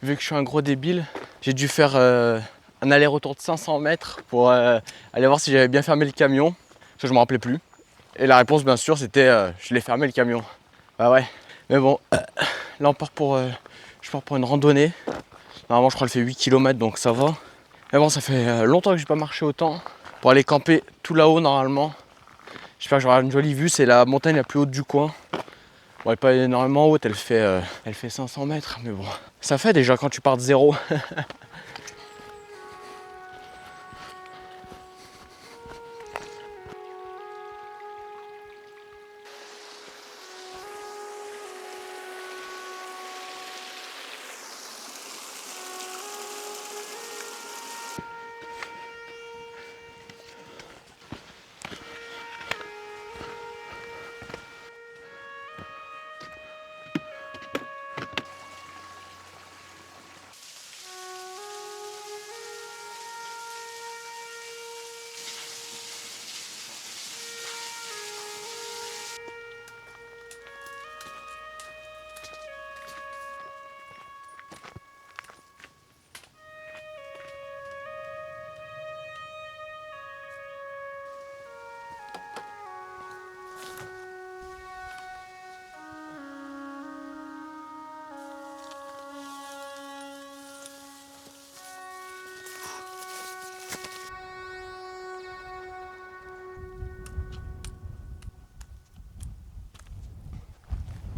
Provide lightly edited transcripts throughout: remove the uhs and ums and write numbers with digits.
vu que je suis un gros débile, j'ai dû faire un aller-retour de 500 mètres pour aller voir si j'avais bien fermé le camion, parce que je me rappelais plus. Et la réponse, bien sûr, c'était je l'ai fermé le camion. Bah ouais, mais bon, là on part pour, je pars pour une randonnée. Normalement, je crois qu'elle fait 8 km, donc ça va. Mais bon, ça fait longtemps que j'ai pas marché autant. Pour aller camper tout là-haut, normalement. J'espère que j'aurai une jolie vue. C'est la montagne la plus haute du coin. Bon, elle n'est pas énormément haute, elle fait 500 mètres. Mais bon, ça fait déjà quand tu pars de zéro.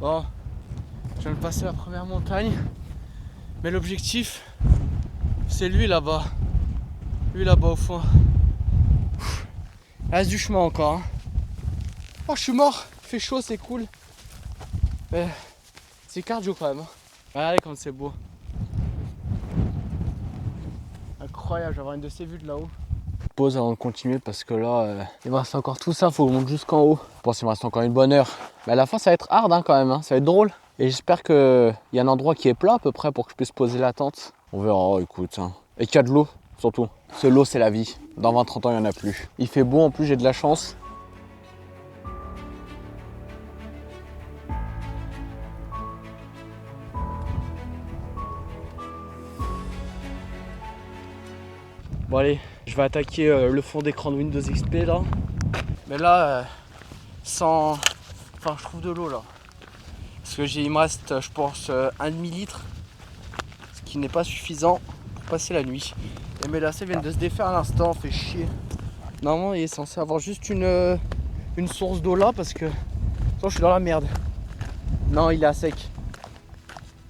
Bon, je viens de passer la première montagne. Mais l'objectif, c'est lui là-bas. Lui là-bas au fond. Il reste du chemin encore. Hein. Oh, je suis mort. Il fait chaud, c'est cool. Mais c'est cardio quand même. Hein. Regardez comme c'est beau. Incroyable, je vais avoir une de ces vues de là-haut. Pause avant de continuer parce que là, il me reste encore tout ça, faut que je monte jusqu'en haut. Je pense qu'il me reste encore une bonne heure. Mais à la fin, ça va être hard hein, quand même, hein. Ça va être drôle. Et j'espère qu'il y a un endroit qui est plat à peu près pour que je puisse poser la tente. On verra, écoute. Hein. Et qu'il y a de l'eau, surtout. Parce que l'eau, c'est la vie. Dans 20-30 ans, il n'y en a plus. Il fait beau, en plus, j'ai de la chance. Bon allez, je vais attaquer le fond d'écran de Windows XP là. Mais là, sans... Enfin, je trouve de l'eau là. Parce que il me reste, je pense, 1,5 litre. Ce qui n'est pas suffisant pour passer la nuit. Et mes lacets viennent de se défaire à l'instant, fait chier. Normalement, il est censé avoir juste une source d'eau là parce que... Sinon, je suis dans la merde. Non, il est à sec.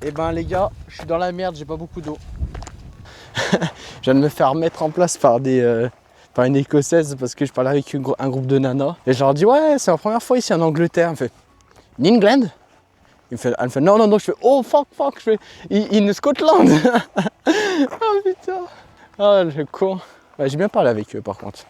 Et ben les gars, je suis dans la merde, j'ai pas beaucoup d'eau. Je viens de me faire mettre en place par par une écossaise parce que je parlais avec un groupe de nanas. Et je leur dis ouais, c'est la première fois ici en Angleterre. Elle me fait in England. Elle me fait non, non, non. Je fais oh fuck. Je fais in Scotland. Oh putain. Ah le con. Ouais, j'ai bien parlé avec eux par contre.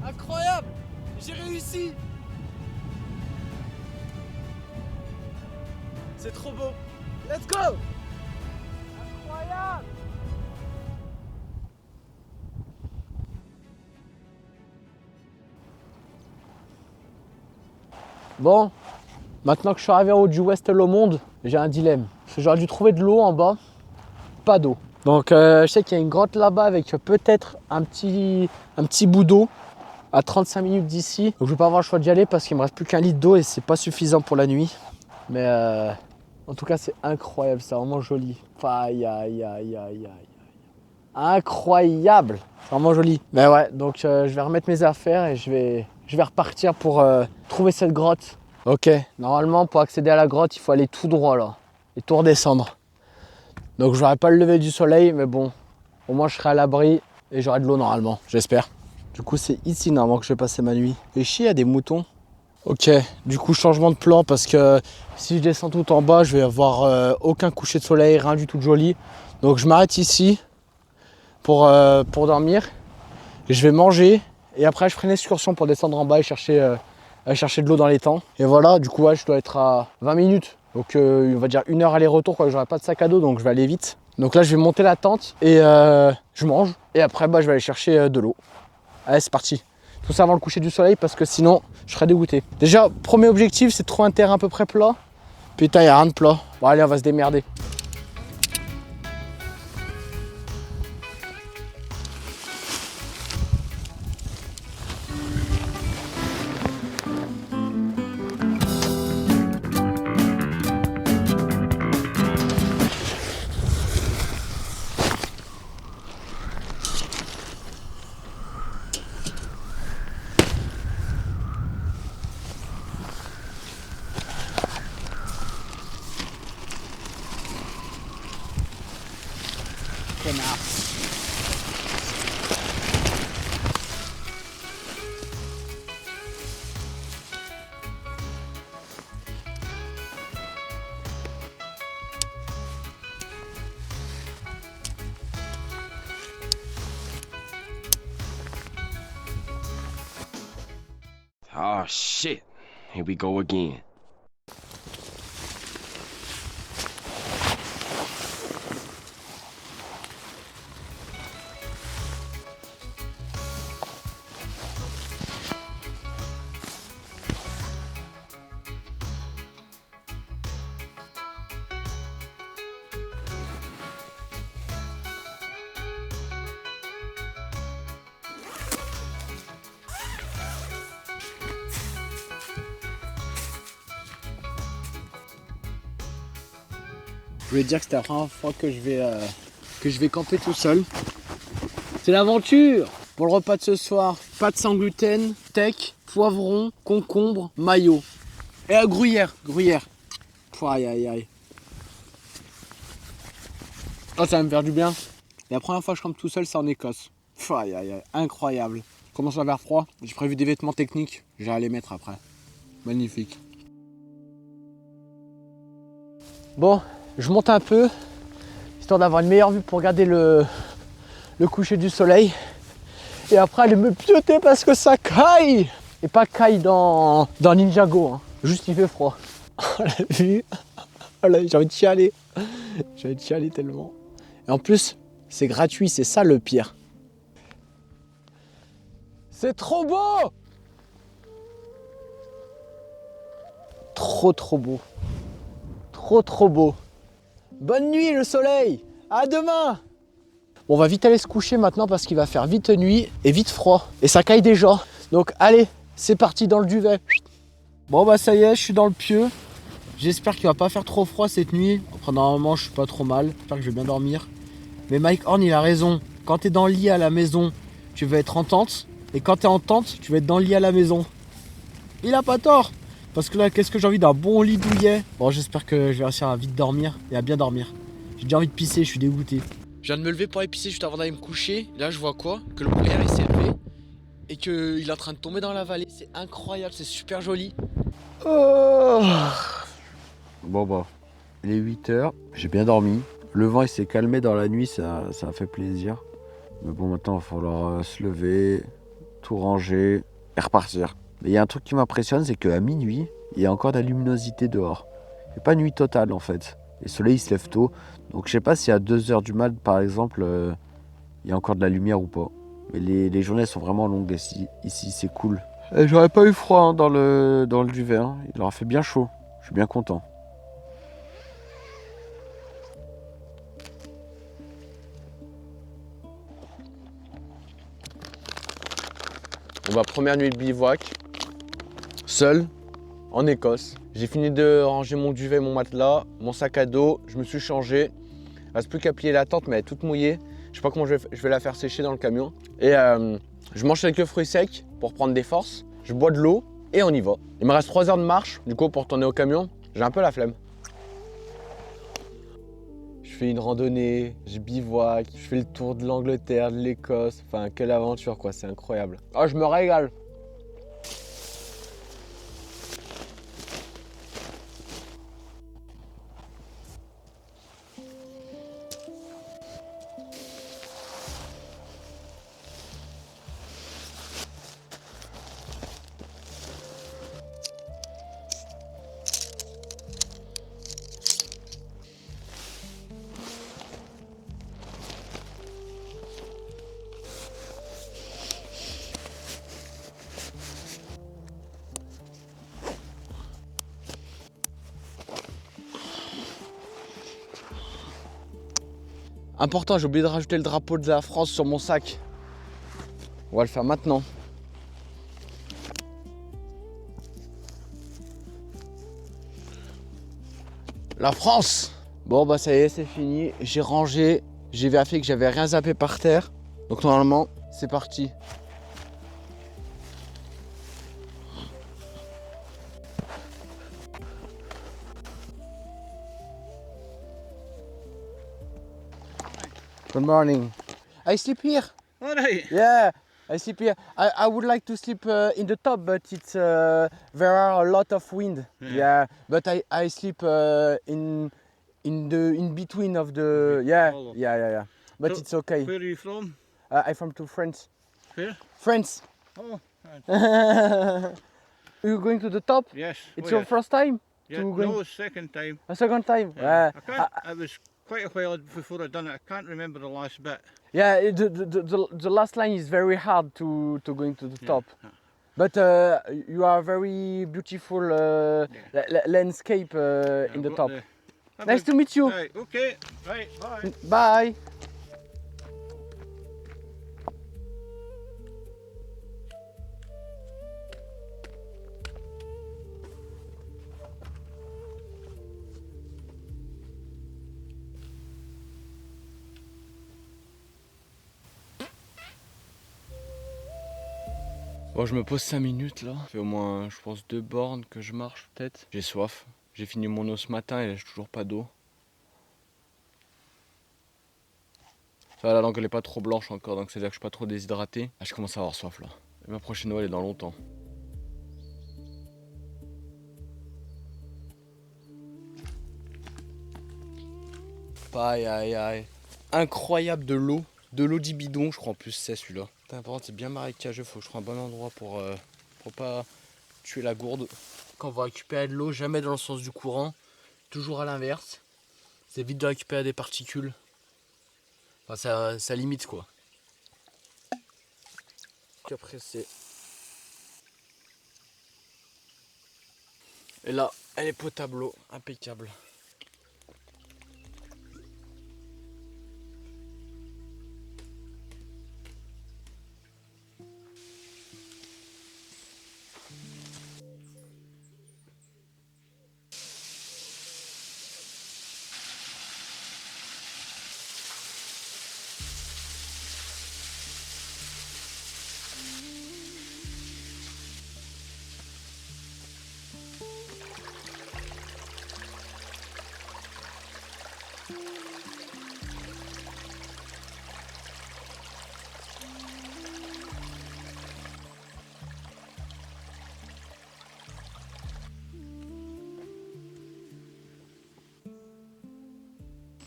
Incroyable! J'ai réussi! C'est trop beau! Let's go! Incroyable! Bon, maintenant que je suis arrivé en haut du West Lomond, j'ai un dilemme. Parce que j'aurais dû trouver de l'eau en bas, pas d'eau. Donc je sais qu'il y a une grotte là-bas avec peut-être un petit bout d'eau à 35 minutes d'ici. Donc je vais pas avoir le choix d'y aller parce qu'il me reste plus qu'un litre d'eau et c'est pas suffisant pour la nuit. Mais en tout cas c'est incroyable, c'est vraiment joli. Aïe aïe aïe aïe aïe. Incroyable, c'est vraiment joli. Mais ouais, donc je vais remettre mes affaires et je vais repartir pour trouver cette grotte. Ok, normalement pour accéder à la grotte il faut aller tout droit là et tout redescendre. Donc je n'aurai pas le lever du soleil, mais bon, au moins je serai à l'abri et j'aurai de l'eau normalement, j'espère. Du coup c'est ici normalement que je vais passer ma nuit. Et chier, il y a des moutons. Ok, du coup changement de plan parce que si je descends tout en bas, je vais avoir aucun coucher de soleil, rien du tout de joli. Donc je m'arrête ici pour dormir. Je vais manger et après je ferai une excursion pour descendre en bas et chercher de l'eau dans les temps. Et voilà, du coup ouais, je dois être à 20 minutes. Donc on va dire 1 heure aller-retour, quoi. J'aurai pas de sac à dos, donc je vais aller vite. Donc là je vais monter la tente et je mange. Et après je vais aller chercher de l'eau. Allez, c'est parti. Tout ça avant le coucher du soleil parce que sinon je serais dégoûté. Déjà, premier objectif, c'est de trouver un terrain à peu près plat. Putain, il n'y a rien de plat. Bon allez, on va se démerder. Oh shit, here we go again. Je voulais dire que c'était la première fois que je vais camper tout seul. C'est l'aventure. Pour le repas de ce soir, pâtes sans gluten, steak, poivron, concombre, maillot. Et à gruyère. Aïe aïe aïe. Oh, ça va me faire du bien. La première fois que je campe tout seul, c'est en Écosse. Aïe aïe aïe, incroyable. Commence à faire froid. J'ai prévu des vêtements techniques. J'ai à les mettre après. Magnifique. Bon, je monte un peu, histoire d'avoir une meilleure vue pour regarder le coucher du soleil. Et après aller me pieuter parce que ça caille. Et pas caille dans Ninjago, hein. Juste il fait froid. Oh la vue. Oh là, j'ai envie de chialer. J'ai envie de chialer tellement. Et en plus, c'est gratuit, c'est ça le pire. C'est trop beau. Trop beau. Trop beau. Bonne nuit le soleil. À demain. Bon, on va vite aller se coucher maintenant parce qu'il va faire vite nuit et vite froid. Et ça caille déjà. Donc allez, c'est parti dans le duvet. Bon bah ça y est, je suis dans le pieu. J'espère qu'il va pas faire trop froid cette nuit. Après normalement je suis pas trop mal. J'espère que je vais bien dormir. Mais Mike Horn il a raison. Quand t'es dans le lit à la maison, tu veux être en tente. Et quand t'es en tente, tu veux être dans le lit à la maison. Il a pas tort. Parce que là, qu'est-ce que j'ai envie d'un bon lit douillet. Bon, j'espère que je vais réussir à vite dormir et à bien dormir. J'ai déjà envie de pisser, je suis dégoûté. Je viens de me lever pour aller pisser juste avant d'aller me coucher. Là, je vois quoi? Que le brouillard il s'est levé et qu'il est en train de tomber dans la vallée. C'est incroyable, c'est super joli. Oh. Bon bah, il est 8h, j'ai bien dormi. Le vent il s'est calmé dans la nuit, ça a fait plaisir. Mais bon, maintenant il va falloir se lever, tout ranger et repartir. Mais il y a un truc qui m'impressionne, c'est qu'à minuit, il y a encore de la luminosité dehors. C'est pas nuit totale en fait. Et le soleil il se lève tôt. Donc je sais pas si à 2h du mat par exemple, il y a encore de la lumière ou pas. Mais les journées sont vraiment longues ici c'est cool. Et j'aurais pas eu froid hein, dans le duvet. Hein. Il aura fait bien chaud. Je suis bien content. Bon bah, première nuit de bivouac. Seul, en Écosse. J'ai fini de ranger mon duvet, mon matelas, mon sac à dos. Je me suis changé. Il reste plus qu'à plier la tente, mais elle est toute mouillée. Je sais pas comment je vais la faire sécher dans le camion. Et je mange quelques fruits secs pour prendre des forces. Je bois de l'eau et on y va. Il me reste 3 heures de marche, du coup, pour tourner au camion. J'ai un peu la flemme. Je fais une randonnée, je bivouac, je fais le tour de l'Angleterre, de l'Écosse. Enfin, quelle aventure quoi, c'est incroyable. Ah, je me régale. Important, j'ai oublié de rajouter le drapeau de la France sur mon sac. On va le faire maintenant. La France! Bon bah ça y est, c'est fini. J'ai rangé, j'ai vérifié que j'avais rien zappé par terre. Donc normalement, c'est parti. Good morning. I sleep here. All right. Yeah, I sleep here. I would like to sleep in the top, but it's there are a lot of wind. Yeah, but I sleep in between of the yeah. But So, it's okay. Where are you from? I'm from to France. Where? France. Oh, You going to the top? yes. It's oh, your yes. first time Yeah, to going no, second time. a second time. Yeah. I can't, it was quite a while before I done it. I can't remember the last bit. Yeah, the last line is very hard to going to the top. Yeah. But you are very beautiful landscape in the I've got top. Have Nice a- to meet you. Right, okay. Right, bye. Bye. Bon, je me pose 5 minutes là. Ça fait au moins, je pense, 2 bornes que je marche peut-être. J'ai soif. J'ai fini mon eau ce matin et là, j'ai toujours pas d'eau. Ça va, la langue elle est pas trop blanche encore, donc c'est-à-dire que je suis pas trop déshydraté. Ah, je commence à avoir soif là. Et ma prochaine eau elle est dans longtemps. Aïe aïe aïe. Incroyable de l'eau. De l'eau du bidon, je crois en plus c'est celui-là. Par contre c'est bien marécageux, faut que je trouve un bon endroit pour pas tuer la gourde. Quand on va récupérer de l'eau, jamais dans le sens du courant, toujours à l'inverse. C'est vite de récupérer des particules. Enfin ça limite quoi. Puis après c'est... Et là, elle est potable l'eau, impeccable.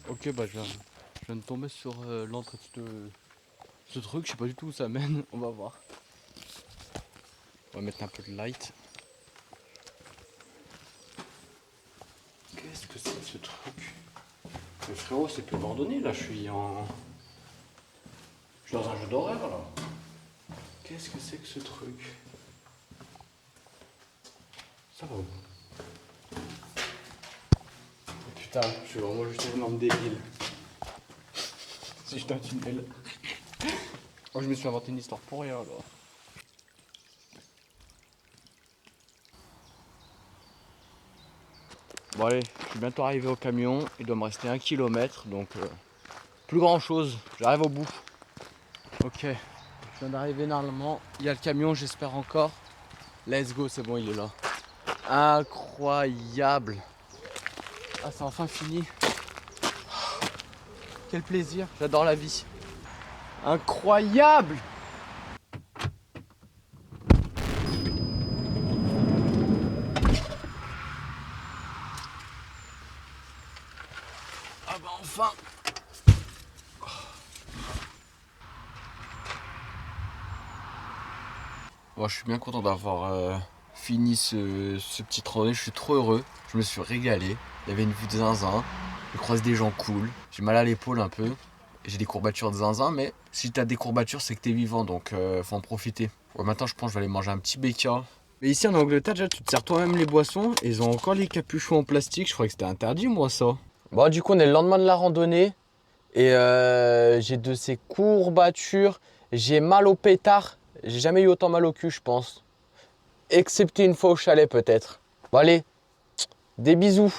Ok, bah je viens de tomber sur l'entrée de ce truc, je sais pas du tout où ça mène, on va voir. On va mettre un peu de light. Qu'est-ce que c'est que ce truc? Mais frérot, c'est plus abandonné là, je suis dans un jeu d'horreur là. Qu'est-ce que c'est que ce truc? Ça va où? Putain, je suis vraiment juste un énorme débile. Si je un tunnel. Oh, je me suis inventé une histoire pour rien là. Bon allez, je suis bientôt arrivé au camion, il doit me rester 1 km, donc plus grand chose, j'arrive au bout. Ok, je viens d'arriver normalement, il y a le camion j'espère encore. Let's go, c'est bon, il est là. Incroyable. Ah, c'est enfin fini. Quel plaisir, j'adore la vie. Incroyable. Ah bah enfin. Bon, je suis bien content d'avoir fini ce petit randonnée, je suis trop heureux. Je me suis régalé, il y avait une vue de zinzin, je croise des gens cool, j'ai mal à l'épaule un peu, j'ai des courbatures de zinzin, mais si t'as des courbatures c'est que t'es vivant, donc faut en profiter. Ouais, maintenant je pense que je vais aller manger un petit béca. Mais ici en Angleterre déjà tu te sers toi-même les boissons, et ils ont encore les capuchons en plastique, je croyais que c'était interdit moi ça. Bon du coup on est le lendemain de la randonnée, Et j'ai de ces courbatures. J'ai mal au pétard. J'ai jamais eu autant mal au cul, je pense. Excepté une fois au chalet peut-être. Bon allez, des bisous.